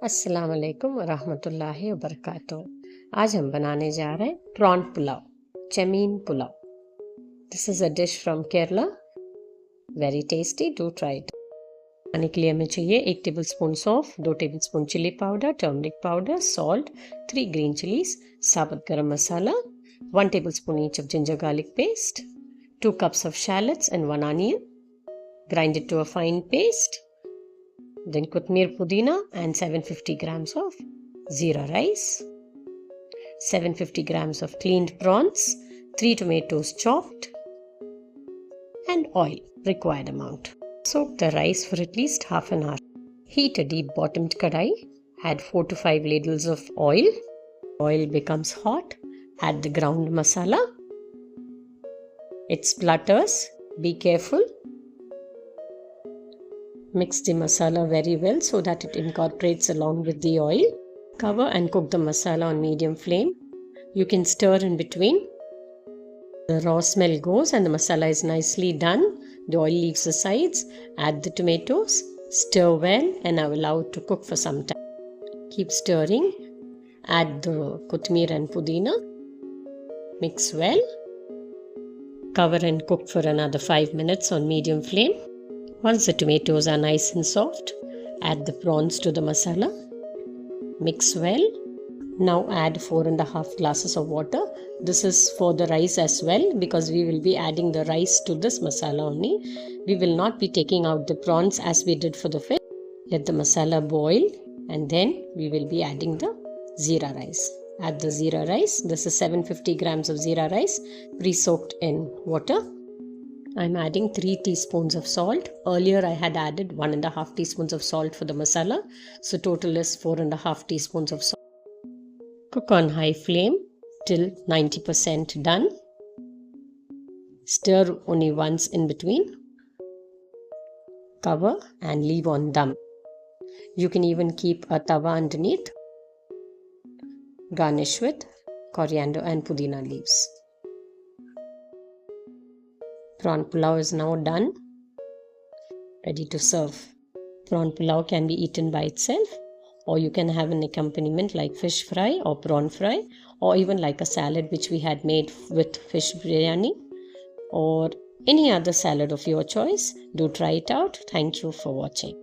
अस्सलाम वालेकुम वरहमतुल्लाहि वबरकातुहू। आज हम बनाने जा रहे हैं prawn pulao, chemmeen pulao. This is a dish from Kerala, very tasty, do try it. बनाने के लिए हमें चाहिए 1 टेबलस्पून सौंफ, 2 tablespoon chilli powder, turmeric powder, salt, 3 green chillies, साबुत गरम मसाला, 1 tablespoon each of ginger garlic paste, 2 cups of shallots and 1 onion. Grind it to a fine paste. Then kothmeer pudina and 750 grams of zeera rice, 750 grams of cleaned prawns, 3 tomatoes chopped, and oil required amount. Soak the rice for at least half an hour. Heat a deep bottomed kadai. Add 4 to 5 ladles of oil. Oil becomes hot. Add the ground masala. It splutters. Be careful. Mix the masala very well so that it incorporates along with the oil. Cover and cook the masala on medium flame. You can stir in between. The raw smell goes and the masala is nicely done. The oil leaves the sides. Add the tomatoes. Stir well and allow it to cook for some time. Keep stirring. Add the kothmeer and pudina. Mix well. Cover and cook for another 5 minutes on medium flame. Once the tomatoes are nice and soft, add the prawns to the masala. Mix well. Now add 4.5 glasses of water. This is for the rice as well because we will be adding the rice to this masala only. We will not be taking out the prawns as we did for the fish. Let the masala boil and then we will be adding the zeera rice. Add the zeera rice. This is 750 grams of zeera rice pre-soaked in water. I'm adding 3 teaspoons of salt. Earlier I had added 1.5 teaspoons of salt for the masala. So total is 4.5 teaspoons of salt. Cook on high flame till 90% done. Stir only once in between. Cover and leave on dum. You can even keep a tawa underneath. Garnish with coriander and pudina leaves. Prawn pulao is now done, ready to serve. Prawn pulao can be eaten by itself, or you can have an accompaniment like fish fry or prawn fry, or even like a salad which we had made with fish biryani, or any other salad of your choice. Do try it out. Thank you for watching.